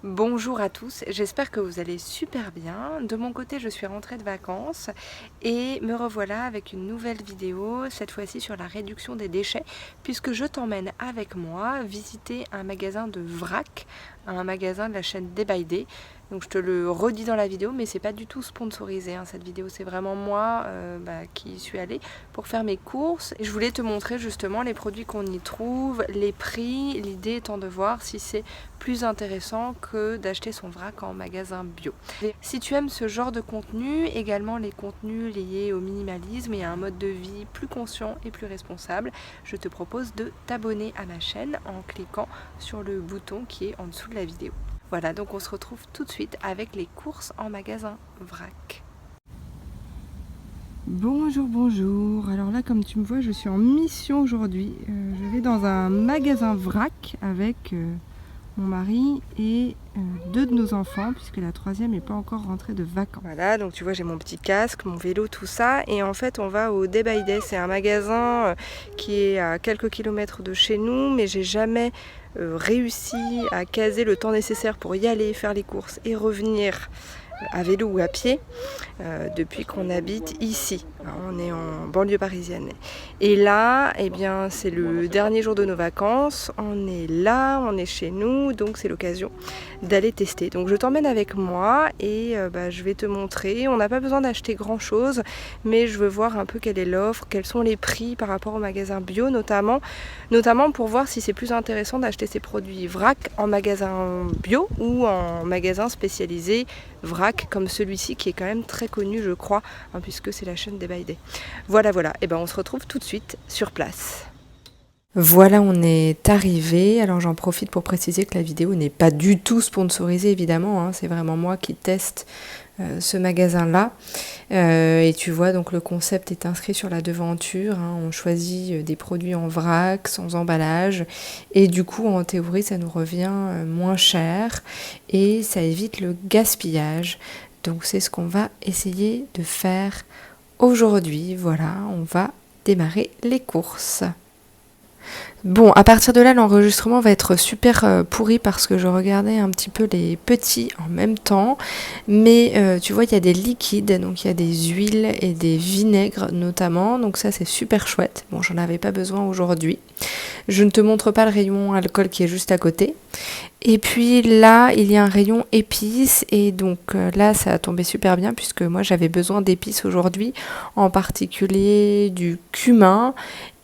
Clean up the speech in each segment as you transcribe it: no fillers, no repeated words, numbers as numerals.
Bonjour à tous, j'espère que vous allez super bien. De mon côté, je suis rentrée de vacances et me revoilà avec une nouvelle vidéo, cette fois-ci sur la réduction des déchets, puisque je t'emmène avec moi visiter un magasin de vrac, un magasin de la chaîne Day by Day. Donc je te le redis dans la vidéo, mais c'est pas du tout sponsorisé cette vidéo, c'est vraiment moi qui suis allée pour faire mes courses. Et je voulais te montrer justement les produits qu'on y trouve, les prix, l'idée étant de voir si c'est plus intéressant que d'acheter son vrac en magasin bio. Et si tu aimes ce genre de contenu, également les contenus liés au minimalisme et à un mode de vie plus conscient et plus responsable, je te propose de t'abonner à ma chaîne en cliquant sur le bouton qui est en dessous de la vidéo. Voilà, donc on se retrouve tout de suite avec les courses en magasin vrac. Bonjour, bonjour. Alors là, comme tu me vois, je suis en mission aujourd'hui. Je vais dans un magasin vrac avec mon mari et deux de nos enfants, puisque la troisième n'est pas encore rentrée de vacances. Voilà, donc tu vois, j'ai mon petit casque, mon vélo, tout ça. Et en fait, on va au Day by Day. C'est un magasin qui est à quelques kilomètres de chez nous, mais j'ai jamais réussi à caser le temps nécessaire pour y aller, faire les courses et revenir à vélo ou à pied depuis qu'on habite ici. On est en banlieue parisienne. Et là, eh bien, c'est le dernier jour de nos vacances. On est là, on est chez nous, donc c'est l'occasion d'aller tester. Donc je t'emmène avec moi et je vais te montrer. On n'a pas besoin d'acheter grand chose, mais je veux voir un peu quelle est l'offre, quels sont les prix par rapport au magasin bio notamment pour voir si c'est plus intéressant d'acheter ces produits vrac en magasin bio ou en magasin spécialisé vrac comme celui-ci qui est quand même très connu je crois puisque c'est la chaîne Day by Day. Voilà, et ben on se retrouve tout de suite sur place. Voilà, on est arrivé. Alors j'en profite pour préciser que la vidéo n'est pas du tout sponsorisée évidemment, c'est vraiment moi qui teste ce magasin-là. Et tu vois, donc le concept est inscrit sur la devanture. On choisit des produits en vrac, sans emballage. Et du coup, en théorie, ça nous revient moins cher et ça évite le gaspillage. Donc c'est ce qu'on va essayer de faire aujourd'hui. Voilà, on va démarrer les courses. Bon, à partir de là, l'enregistrement va être super pourri parce que je regardais un petit peu les petits en même temps. Mais tu vois, il y a des liquides, donc il y a des huiles et des vinaigres notamment. Donc ça, c'est super chouette. Bon, j'en avais pas besoin aujourd'hui. Je ne te montre pas le rayon alcool qui est juste à côté. Et puis là, il y a un rayon épices. Et donc là, ça a tombé super bien puisque moi, j'avais besoin d'épices aujourd'hui. En particulier du cumin.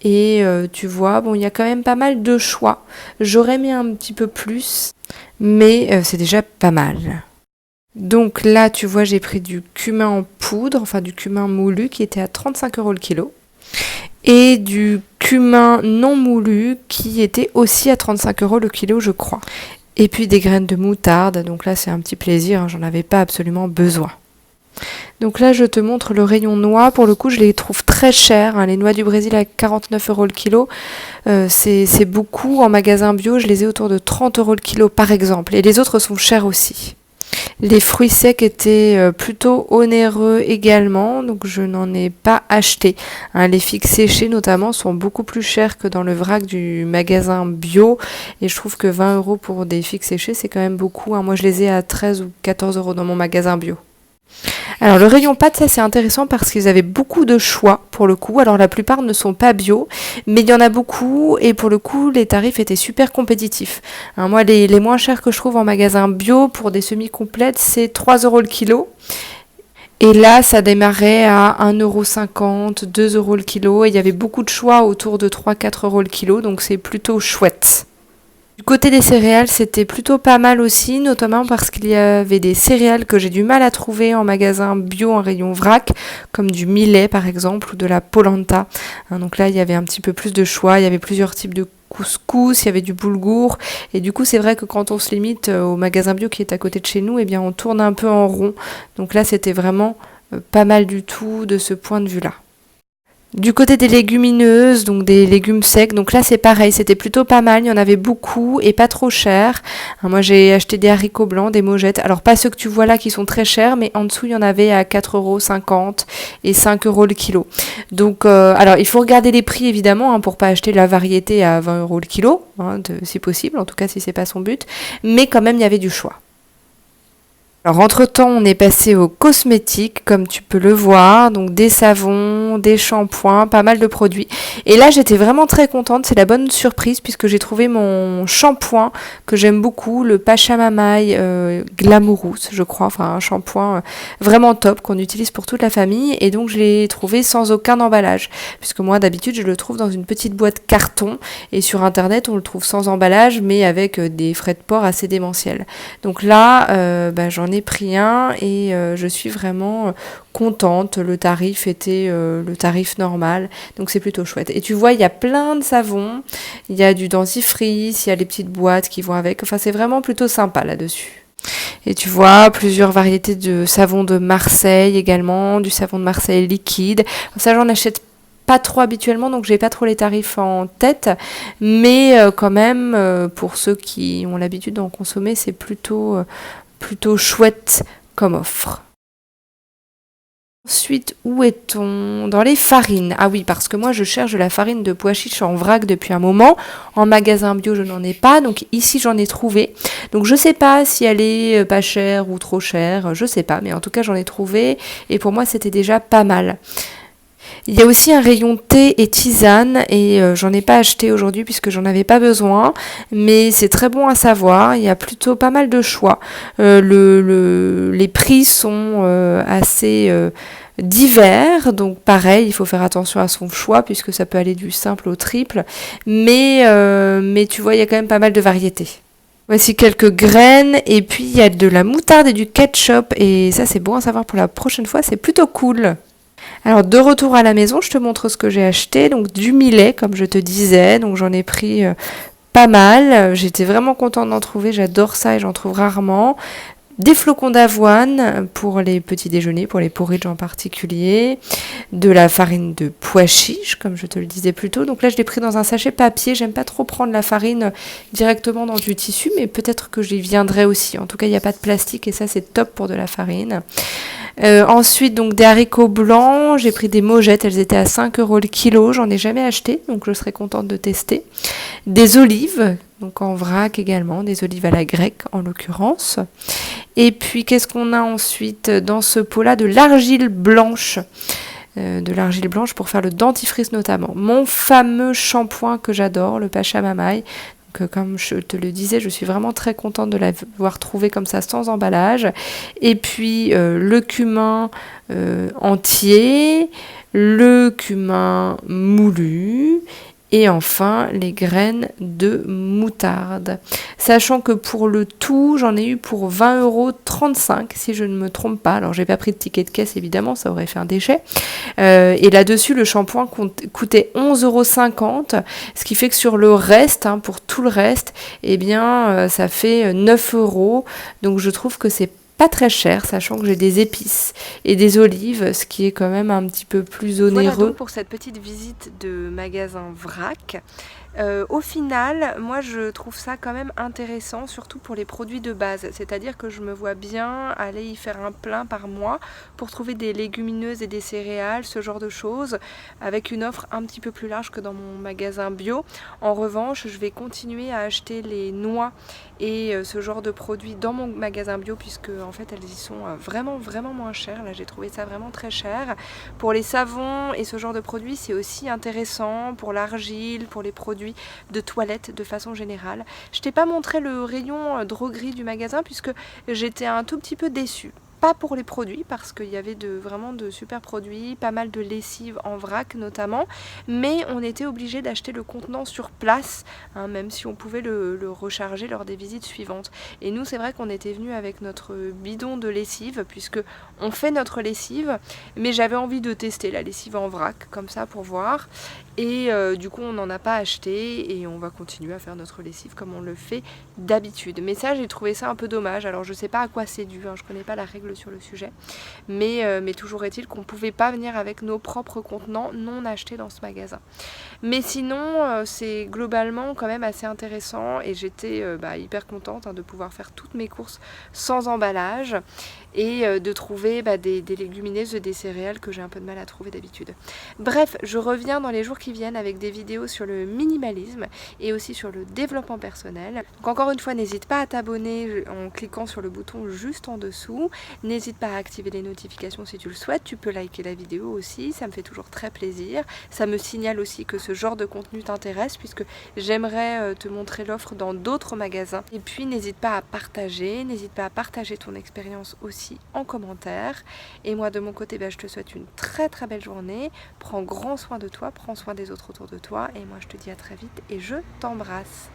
Et tu vois, bon, il y a quand même pas mal de choix. J'aurais mis un petit peu plus, mais c'est déjà pas mal. Donc là, tu vois, j'ai pris du cumin en poudre, enfin du cumin moulu qui était à 35 € le kilo. Et du cumin non moulu qui était aussi à 35 € le kilo, je crois. Et puis des graines de moutarde, donc là c'est un petit plaisir, j'en avais pas absolument besoin. Donc là, je te montre le rayon noix. Pour le coup, je les trouve très chers. Les noix du Brésil à 49 € le kilo. C'est beaucoup. En magasin bio, je les ai autour de 30 € le kilo, par exemple. Et les autres sont chers aussi. Les fruits secs étaient plutôt onéreux également, donc je n'en ai pas acheté. Les figues séchées notamment sont beaucoup plus chères que dans le vrac du magasin bio. Et je trouve que 20 € pour des figues séchées, c'est quand même beaucoup. Moi, je les ai à 13 ou 14 € dans mon magasin bio. Alors le rayon pâtes, ça c'est intéressant parce qu'ils avaient beaucoup de choix pour le coup. Alors la plupart ne sont pas bio, mais il y en a beaucoup et pour le coup les tarifs étaient super compétitifs. Moi les moins chers que je trouve en magasin bio pour des semi-complètes c'est 3 € le kilo. Et là ça démarrait à 1,50 €, 2 € le kilo et il y avait beaucoup de choix autour de 3-4 € le kilo donc c'est plutôt chouette. Du côté des céréales, c'était plutôt pas mal aussi, notamment parce qu'il y avait des céréales que j'ai du mal à trouver en magasin bio en rayon vrac, comme du millet par exemple, ou de la polenta. Donc là, il y avait un petit peu plus de choix, il y avait plusieurs types de couscous, il y avait du boulgour, et du coup c'est vrai que quand on se limite au magasin bio qui est à côté de chez nous, eh bien on tourne un peu en rond. Donc là, c'était vraiment pas mal du tout de ce point de vue-là. Du côté des légumineuses, donc des légumes secs, donc là c'est pareil, c'était plutôt pas mal, il y en avait beaucoup et pas trop cher. Moi j'ai acheté des haricots blancs, des mogettes, alors pas ceux que tu vois là qui sont très chers, mais en dessous il y en avait à 4,50 € et 5 € le kilo. Donc alors il faut regarder les prix évidemment pour pas acheter la variété à 20 € le kilo, si possible, en tout cas si c'est pas son but, mais quand même il y avait du choix. Alors entre-temps, on est passé aux cosmétiques, comme tu peux le voir, donc des savons, des shampoings, pas mal de produits. Et là, j'étais vraiment très contente, c'est la bonne surprise puisque j'ai trouvé mon shampoing que j'aime beaucoup, le Pachamamaï Glamourous, je crois, enfin un shampoing vraiment top qu'on utilise pour toute la famille. Et donc je l'ai trouvé sans aucun emballage, puisque moi d'habitude je le trouve dans une petite boîte carton et sur internet on le trouve sans emballage mais avec des frais de port assez démentiels. Donc là, j'en ai pris un et je suis vraiment contente. Le tarif était le tarif normal, donc c'est plutôt chouette. Et tu vois, il y a plein de savons, il y a du dentifrice, il y a les petites boîtes qui vont avec, enfin c'est vraiment plutôt sympa là-dessus. Et tu vois, plusieurs variétés de savon de Marseille également, du savon de Marseille liquide. Ça, j'en achète pas trop habituellement, donc j'ai pas trop les tarifs en tête, mais quand même, pour ceux qui ont l'habitude d'en consommer, c'est plutôt chouette comme offre. Ensuite, où est-on? Dans les farines. Ah oui, parce que moi, je cherche de la farine de pois chiche en vrac depuis un moment. En magasin bio, je n'en ai pas. Donc ici, j'en ai trouvé. Donc je sais pas si elle est pas chère ou trop chère. Je sais pas. Mais en tout cas, j'en ai trouvé. Et pour moi, c'était déjà pas mal. Il y a aussi un rayon thé et tisane et j'en ai pas acheté aujourd'hui puisque j'en avais pas besoin, mais c'est très bon à savoir, il y a plutôt pas mal de choix. Les prix sont assez divers, donc pareil, il faut faire attention à son choix puisque ça peut aller du simple au triple, mais tu vois, il y a quand même pas mal de variétés. Voici quelques graines et puis il y a de la moutarde et du ketchup et ça c'est bon à savoir pour la prochaine fois, c'est plutôt cool. Alors de retour à la maison, je te montre ce que j'ai acheté. Donc du millet, comme je te disais. Donc j'en ai pris pas mal. J'étais vraiment contente d'en trouver. J'adore ça et j'en trouve rarement. Des flocons d'avoine pour les petits déjeuners, pour les porridge en particulier. De la farine de pois chiche, comme je te le disais plus tôt. Donc là, je l'ai pris dans un sachet papier. J'aime pas trop prendre la farine directement dans du tissu, mais peut-être que j'y viendrai aussi. En tout cas, il n'y a pas de plastique et ça, c'est top pour de la farine. Ensuite, donc des haricots blancs, j'ai pris des mogettes, elles étaient à 5 € le kilo, j'en ai jamais acheté, donc je serais contente de tester. Des olives, donc en vrac également, des olives à la grecque en l'occurrence. Et puis qu'est-ce qu'on a ensuite dans ce pot-là? De l'argile blanche. Pour faire le dentifrice notamment. Mon fameux shampoing que j'adore, le Pachamamaï. Comme je te le disais, je suis vraiment très contente de l'avoir trouvé comme ça sans emballage. Et puis le cumin entier, le cumin moulu et enfin les graines de moutarde. Sachant que pour le tout, j'en ai eu pour 20,35 € si je ne me trompe pas. Alors j'ai pas pris de ticket de caisse évidemment, ça aurait fait un déchet. Et là-dessus, le shampoing coûtait 11,50 €, ce qui fait que sur le reste, pour tout le reste, eh bien ça fait 9 €. Donc je trouve que c'est pas très cher, sachant que j'ai des épices et des olives, ce qui est quand même un petit peu plus onéreux. Voilà donc pour cette petite visite de magasin vrac. Au final, moi je trouve ça quand même intéressant, surtout pour les produits de base. C'est-à-dire que je me vois bien aller y faire un plein par mois pour trouver des légumineuses et des céréales, ce genre de choses, avec une offre un petit peu plus large que dans mon magasin bio. En revanche, je vais continuer à acheter les noix et ce genre de produits dans mon magasin bio puisque en fait elles y sont vraiment moins chères. Là j'ai trouvé ça vraiment très cher. Pour les savons et ce genre de produits, c'est aussi intéressant pour l'argile, pour les produits de toilette de façon générale. Je t'ai pas montré le rayon droguerie du magasin puisque j'étais un tout petit peu déçue. Pas pour les produits parce qu'il y avait vraiment de super produits, pas mal de lessive en vrac notamment, mais on était obligé d'acheter le contenant sur place, même si on pouvait le recharger lors des visites suivantes. Et nous c'est vrai qu'on était venu avec notre bidon de lessive puisque on fait notre lessive, mais j'avais envie de tester la lessive en vrac comme ça pour voir. Et du coup on n'en a pas acheté et on va continuer à faire notre lessive comme on le fait d'habitude. Mais ça j'ai trouvé ça un peu dommage. Alors je sais pas à quoi c'est dû, je connais pas la règle sur le sujet, mais toujours est-il qu'on pouvait pas venir avec nos propres contenants non achetés dans ce magasin. Mais sinon c'est globalement quand même assez intéressant et j'étais hyper contente de pouvoir faire toutes mes courses sans emballage et de trouver des légumineuses et des céréales que j'ai un peu de mal à trouver d'habitude. Bref, je reviens dans les jours qui viennent avec des vidéos sur le minimalisme et aussi sur le développement personnel. Donc encore une fois, n'hésite pas à t'abonner en cliquant sur le bouton juste en dessous. N'hésite pas à activer les notifications si tu le souhaites. Tu peux liker la vidéo aussi, ça me fait toujours très plaisir. Ça me signale aussi que ce genre de contenu t'intéresse puisque j'aimerais te montrer l'offre dans d'autres magasins. Et puis n'hésite pas à partager, ton expérience aussi en commentaire. Et moi de mon côté, je te souhaite une très très belle journée. Prends grand soin de toi, prends soin des autres autour de toi. Et moi je te dis à très vite et je t'embrasse.